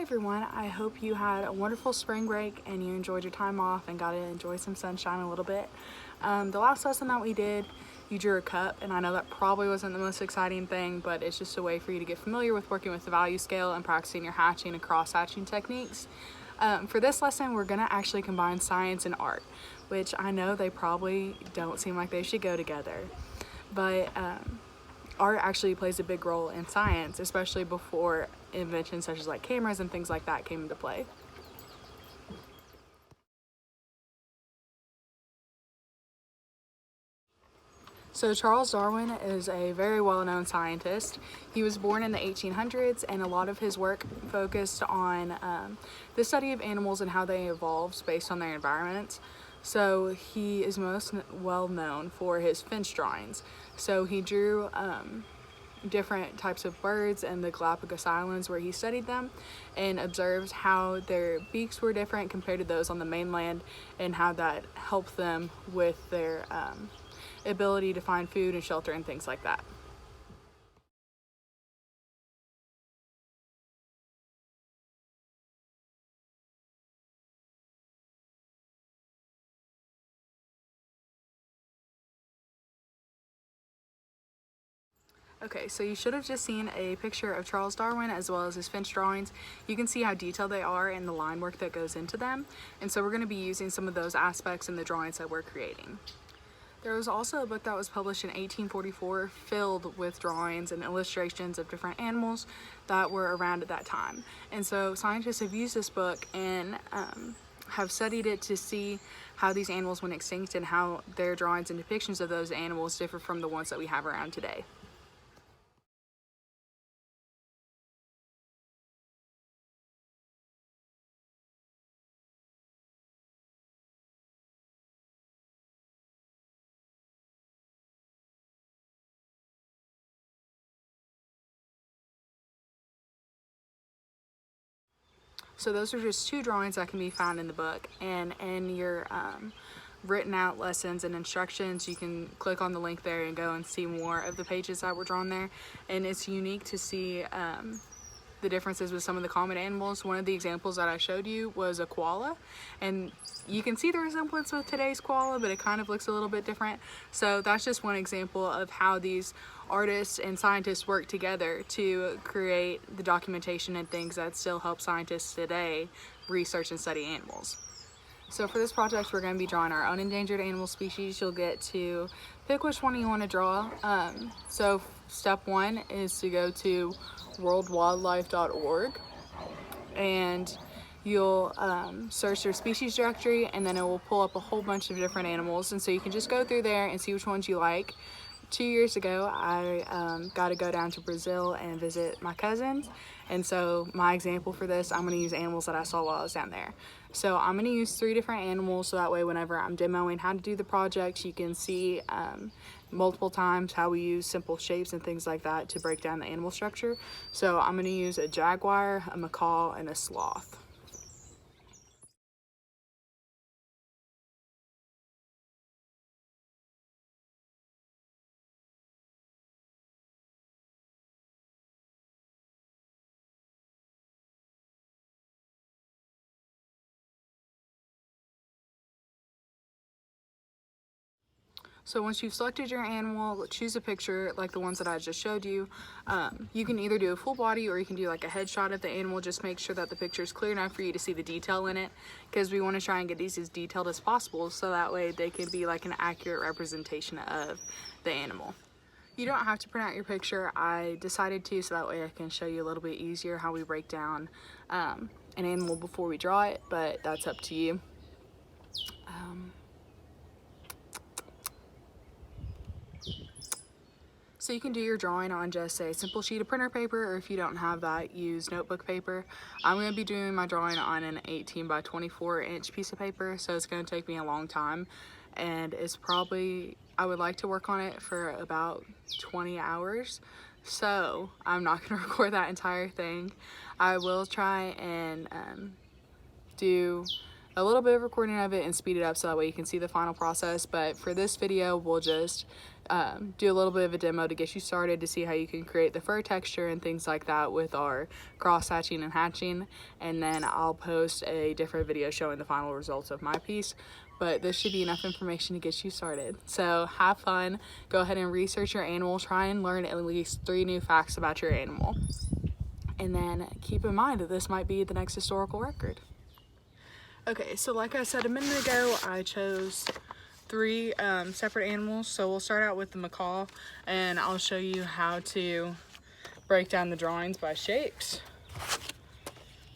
Hey everyone, I hope you had a wonderful spring break and you enjoyed your time off and got to enjoy some sunshine a little bit. The last lesson that we did, you drew a cup, and I know that probably wasn't the most exciting thing, but it's just a way for you to get familiar with working with the value scale and practicing your hatching and cross-hatching techniques. For this lesson, we're going to actually combine science and art, which I know they probably don't seem like they should go together, but art actually plays a big role in science, especially before inventions such as like cameras and things like that came into play. So Charles Darwin is a very well-known scientist. He was born in the 1800s, and a lot of his work focused on the study of animals and how they evolved based on their environments. So he is most well known for his finch drawings. So he drew different types of birds in the Galapagos Islands where he studied them and observed how their beaks were different compared to those on the mainland and how that helped them with their ability to find food and shelter and things like that. Okay, so you should have just seen a picture of Charles Darwin as well as his finch drawings. You can see how detailed they are and the line work that goes into them. And so we're going to be using some of those aspects in the drawings that we're creating. There was also a book that was published in 1844 filled with drawings and illustrations of different animals that were around at that time. And so scientists have used this book and have studied it to see how these animals went extinct and how their drawings and depictions of those animals differ from the ones that we have around today. So those are just two drawings that can be found in the book, and in your written out lessons and instructions, you can click on the link there and go and see more of the pages that were drawn there. And it's unique to see the differences with some of the common animals. One of the examples that I showed you was a koala, and you can see the resemblance with today's koala, but it kind of looks a little bit different. So that's just one example of how these artists and scientists work together to create the documentation and things that still help scientists today research and study animals. So for this project, we're going to be drawing our own endangered animal species. You'll get to pick which one you want to draw. So step one is to go to worldwildlife.org, and you'll search their species directory, and then it will pull up a whole bunch of different animals. And so you can just go through there and see which ones you like. 2 years ago, I got to go down to Brazil and visit my cousins. And so my example for this, I'm going to use animals that I saw while I was down there. So I'm going to use 3 different animals, so that way whenever I'm demoing how to do the project, you can see multiple times how we use simple shapes and things like that to break down the animal structure. So I'm going to use a jaguar, a macaw, and a sloth. So once you've selected your animal, choose a picture like the ones that I just showed you. You can either do a full body or you can do like a headshot of the animal. Just make sure that the picture is clear enough for you to see the detail in it, because we want to try and get these as detailed as possible so that way they can be like an accurate representation of the animal. You don't have to print out your picture. I decided to, so that way I can show you a little bit easier how we break down an animal before we draw it, but that's up to you. So you can do your drawing on just a simple sheet of printer paper, or if you don't have that, use notebook paper. I'm going to be doing my drawing on an 18 by 24 inch piece of paper, so it's going to take me a long time, and it's probably, I would like to work on it for about 20 hours. So I'm not going to record that entire thing. I will try and do a little bit of recording of it and speed it up so that way you can see the final process. But for this video, we'll just do a little bit of a demo to get you started to see how you can create the fur texture and things like that with our cross hatching and hatching. And then I'll post a different video showing the final results of my piece. But this should be enough information to get you started. So have fun, go ahead and research your animal, try and learn at least 3 new facts about your animal. And then keep in mind that this might be the next historical record. Okay, so like I said a minute ago, I chose 3 separate animals. So we'll start out with the macaw, and I'll show you how to break down the drawings by shapes.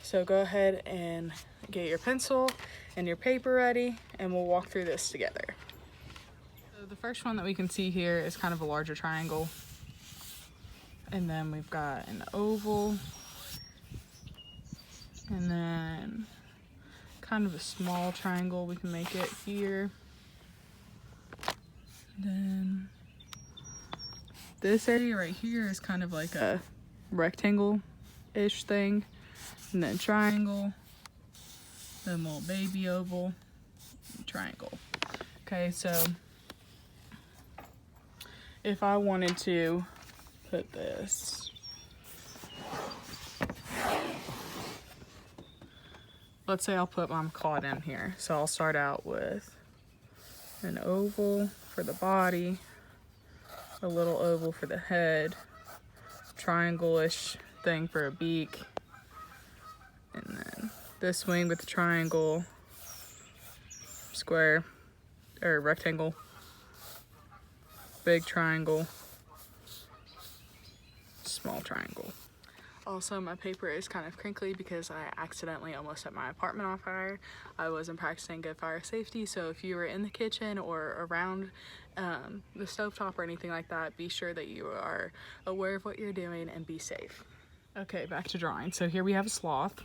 So go ahead and get your pencil and your paper ready, and we'll walk through this together. So the first one that we can see here is kind of a larger triangle. And then we've got an oval, and then kind of a small triangle. We can make it here. Then this area right here is kind of like a rectangle-ish thing. And then triangle, then little baby oval, triangle. Okay, so if I wanted to put this, let's say I'll put my macaw down here. So I'll start out with an oval for the body, a little oval for the head, triangle-ish thing for a beak, and then this wing with the triangle, square, or rectangle, big triangle, small triangle. Also, my paper is kind of crinkly because I accidentally almost set my apartment on fire. I wasn't practicing good fire safety, so if you were in the kitchen or around the stovetop or anything like that, be sure that you are aware of what you're doing and be safe. Okay, back to drawing. So here we have a sloth.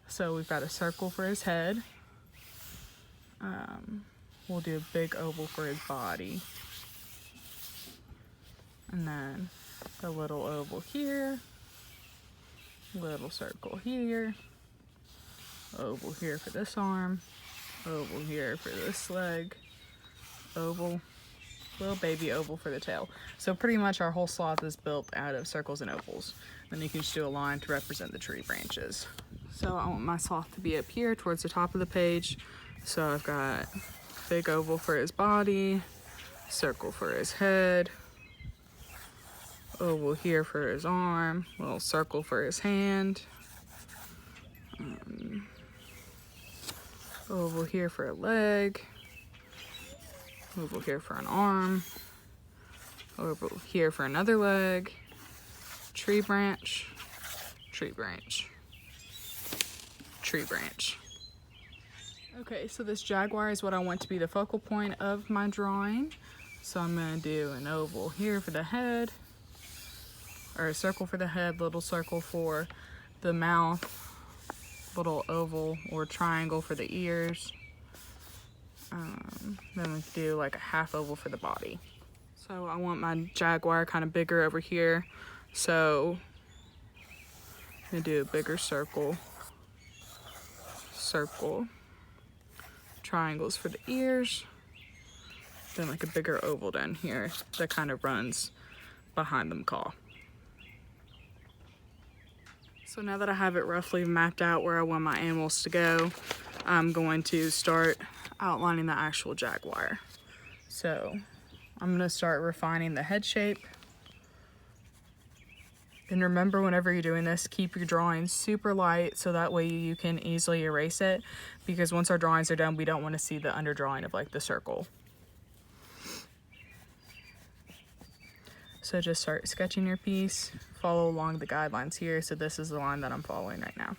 So we've got a circle for his head. We'll do a big oval for his body. And then a little oval here. Little circle here. Oval here for this arm. Oval here for this leg. Oval. Little baby oval for the tail. So pretty much our whole sloth is built out of circles and ovals. Then you can just do a line to represent the tree branches. So I want my sloth to be up here towards the top of the page. So I've got big oval for his body, circle for his head, oval here for his arm, little circle for his hand, oval here for a leg, oval here for an arm, oval here for another leg, tree branch, tree branch, tree branch. Okay, so this jaguar is what I want to be the focal point of my drawing. So I'm going to do an oval here for the head, or a circle for the head, little circle for the mouth, little oval or triangle for the ears. Then we can do like a half oval for the body. So I want my jaguar kind of bigger over here. So I'm going to do a bigger circle, circle, triangles for the ears, then like a bigger oval down here that kind of runs behind the macaw. So now that I have it roughly mapped out where I want my animals to go, I'm going to start outlining the actual jaguar. So I'm going to start refining the head shape. And remember, whenever you're doing this, keep your drawings super light so that way you can easily erase it, because once our drawings are done, we don't want to see the underdrawing of like the circle. So just start sketching your piece, follow along the guidelines here. So this is the line that I'm following right now.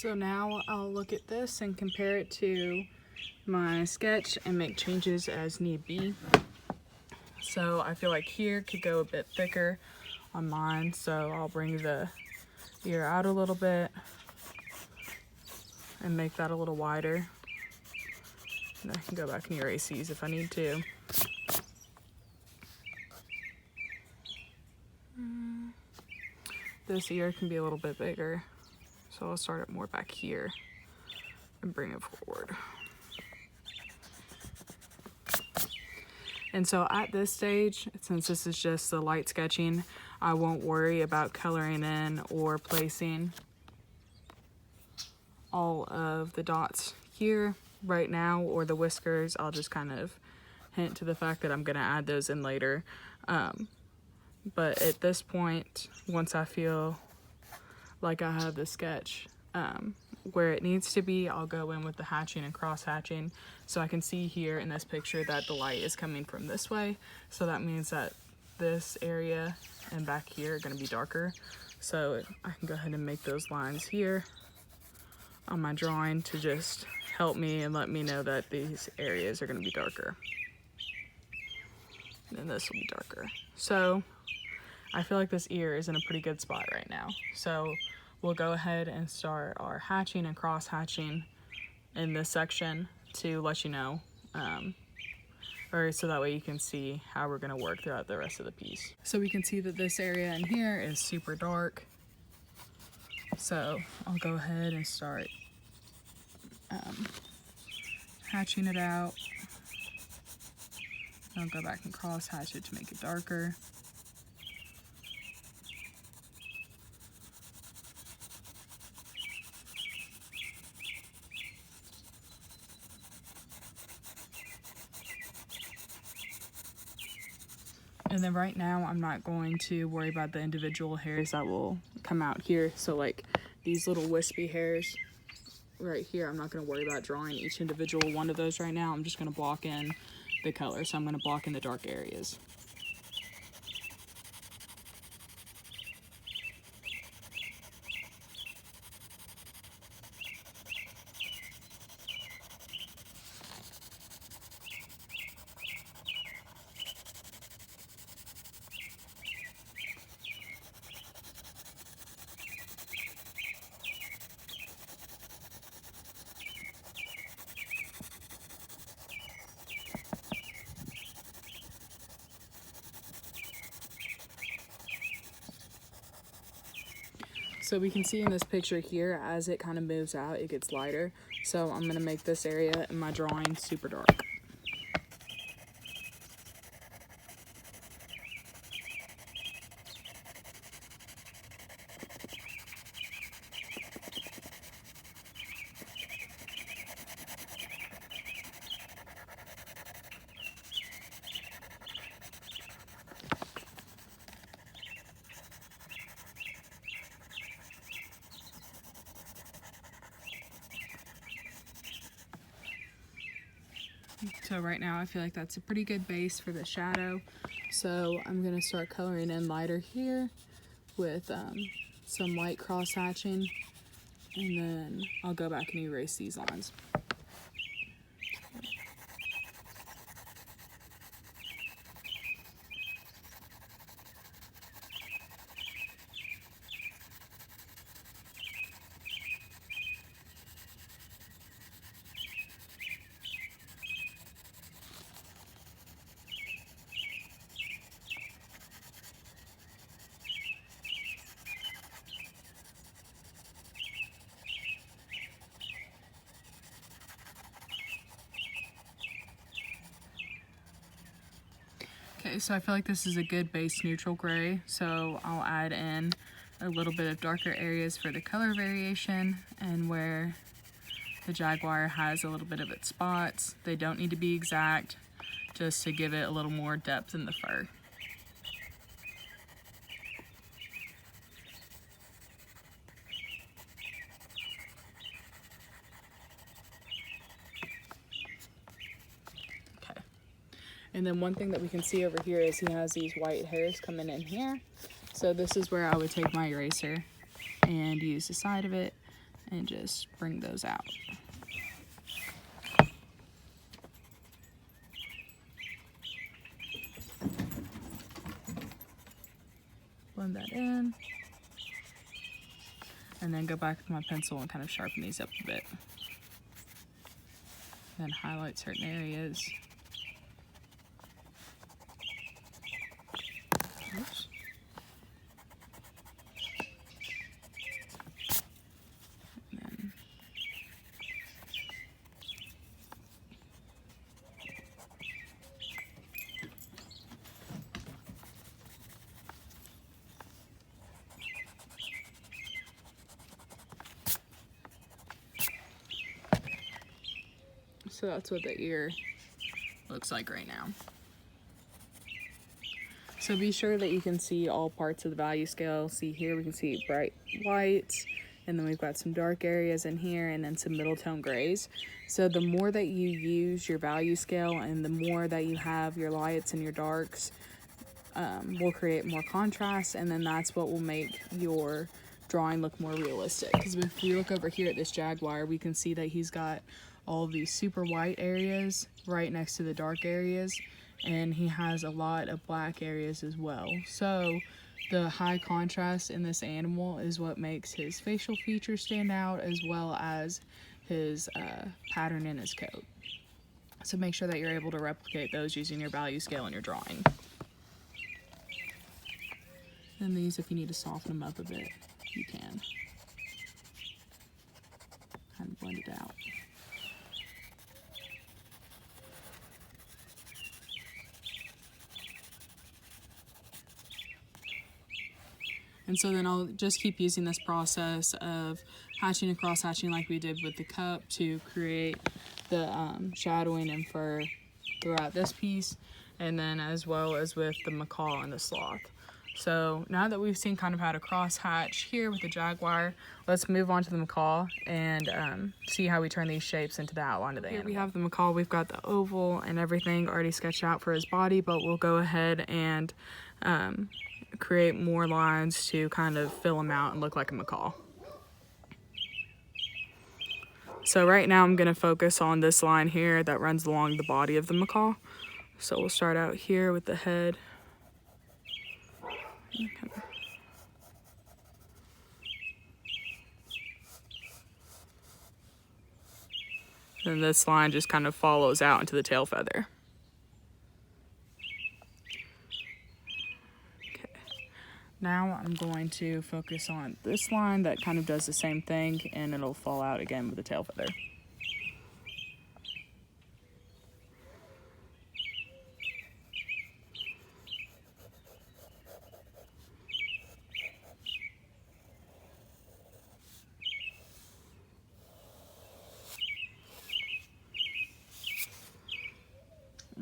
So now I'll look at this and compare it to my sketch and make changes as need be. So I feel like here could go a bit thicker on mine, so I'll bring the ear out a little bit and make that a little wider. And I can go back and erase these if I need to. This ear can be a little bit bigger, so I'll start it more back here and bring it forward. And so at this stage, since this is just the light sketching, I won't worry about coloring in or placing all of the dots here right now, or the whiskers. I'll just kind of hint to the fact that I'm gonna add those in later. But at this point, once I feel like I have the sketch where it needs to be, I'll go in with the hatching and cross hatching. So I can see here in this picture that the light is coming from this way. So that means that this area and back here are gonna be darker. So I can go ahead and make those lines here on my drawing to just help me and let me know that these areas are gonna be darker. And then this will be darker. So I feel like this ear is in a pretty good spot right now. So we'll go ahead and start our hatching and cross hatching in this section to let you know, or so that way you can see how we're gonna work throughout the rest of the piece. So we can see that this area in here is super dark. So I'll go ahead and start hatching it out. I'll go back and cross hatch it to make it darker. And then right now, I'm not going to worry about the individual hairs that will come out here. So like these little wispy hairs right here, I'm not gonna worry about drawing each individual one of those right now. I'm just gonna block in the color. So I'm gonna block in the dark areas. So we can see in this picture here, as it kind of moves out, it gets lighter. So I'm gonna make this area in my drawing super dark. So right now I feel like that's a pretty good base for the shadow. So I'm gonna start coloring in lighter here with some light cross hatching, and then I'll go back and erase these lines. Okay, so I feel like this is a good base neutral gray, so I'll add in a little bit of darker areas for the color variation, and where the jaguar has a little bit of its spots. They don't need to be exact, just to give it a little more depth in the fur. And then one thing that we can see over here is he has these white hairs coming in here. So this is where I would take my eraser and use the side of it and just bring those out. Blend that in, and then go back with my pencil and kind of sharpen these up a bit. Then highlight certain areas. Oops. So that's what the ear looks like right now. So be sure that you can see all parts of the value scale. See here, we can see bright whites, and then we've got some dark areas in here, and then some middle tone grays. So the more that you use your value scale and the more that you have your lights and your darks, will create more contrast, and then that's what will make your drawing look more realistic. Because if we look over here at this jaguar, we can see that he's got all of these super white areas right next to the dark areas, and he has a lot of black areas as well. So the high contrast in this animal is what makes his facial features stand out, as well as his pattern in his coat. So make sure that you're able to replicate those using your value scale in your drawing. And these, if you need to soften them up a bit, you can. Kind of blend it out. And so then I'll just keep using this process of hatching and cross hatching like we did with the cup to create the shadowing and fur throughout this piece, and then as well as with the macaw and the sloth. So now that we've seen kind of how to cross hatch here with the jaguar, let's move on to the macaw and see how we turn these shapes into the outline of the animal. Here we have the macaw. We've got the oval and everything already sketched out for his body, but we'll go ahead and create more lines to kind of fill him out and look like a macaw. So right now I'm going to focus on this line here that runs along the body of the macaw. So we'll start out here with the head. Okay. And this line just kind of follows out into the tail feather. Now I'm going to focus on this line that kind of does the same thing, and it'll fall out again with the tail feather.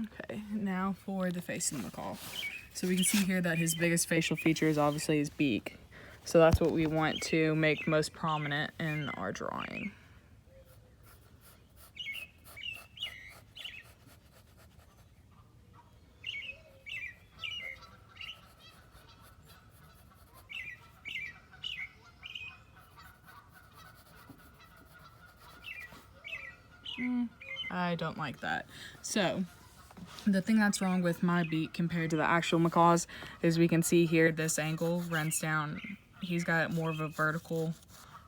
Okay, now for the face of the macaw. So we can see here that his biggest facial feature is obviously his beak. So that's what we want to make most prominent in our drawing. I don't like that. So the thing that's wrong with my beak compared to the actual macaw's is we can see here this angle runs down. He's got more of a vertical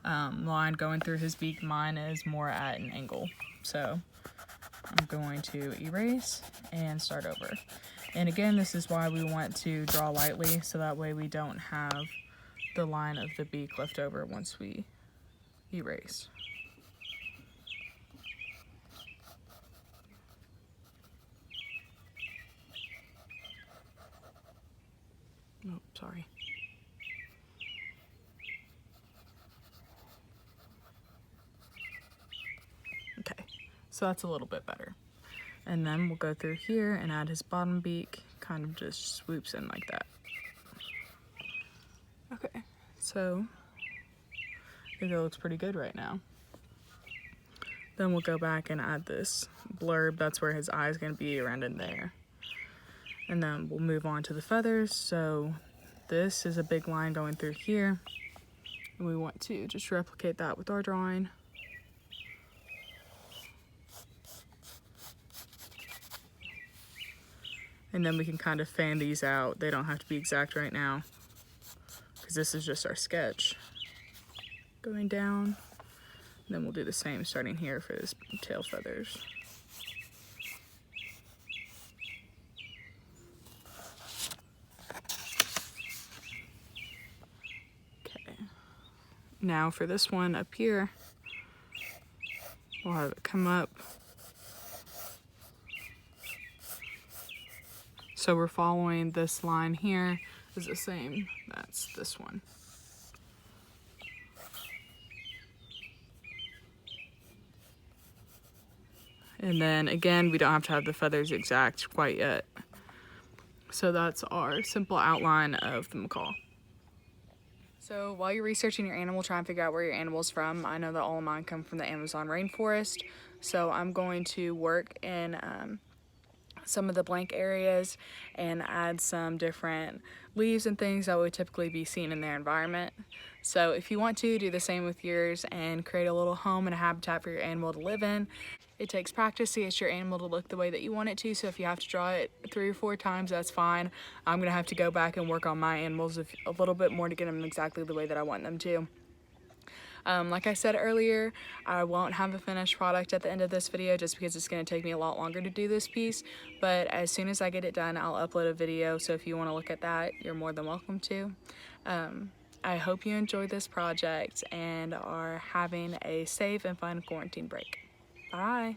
line going through his beak. Mine is more at an angle. So I'm going to erase and start over. And again, this is why we want to draw lightly, so that way we don't have the line of the beak left over once we erase. Oh, sorry. Okay, so that's a little bit better. And then we'll go through here and add his bottom beak, kind of just swoops in like that. Okay, so I think that looks pretty good right now. Then we'll go back and add this blurb. That's where his eye is going to be, around in there. And then we'll move on to the feathers. So this is a big line going through here. And we want to just replicate that with our drawing. And then we can kind of fan these out. They don't have to be exact right now, because this is just our sketch. Going down. And then we'll do the same starting here for his tail feathers. Okay. Now for this one up here, we'll have it come up. So we're following this line here is the same. That's this one. And then again, we don't have to have the feathers exact quite yet. So that's our simple outline of the macaw. So while you're researching your animal, try and figure out where your animal's from. I know that all of mine come from the Amazon rainforest. So I'm going to work in some of the blank areas and add some different leaves and things that would typically be seen in their environment. So if you want to, do the same with yours and create a little home and a habitat for your animal to live in. It takes practice to get your animal to look the way that you want it to, so if you have to draw it 3 or 4 times, that's fine. I'm gonna have to go back and work on my animals a little bit more to get them exactly the way that I want them to. Like I said earlier, I won't have a finished product at the end of this video just because it's going to take me a lot longer to do this piece, but as soon as I get it done, I'll upload a video, so if you want to look at that, you're more than welcome to. I hope you enjoyed this project and are having a safe and fun quarantine break. Bye!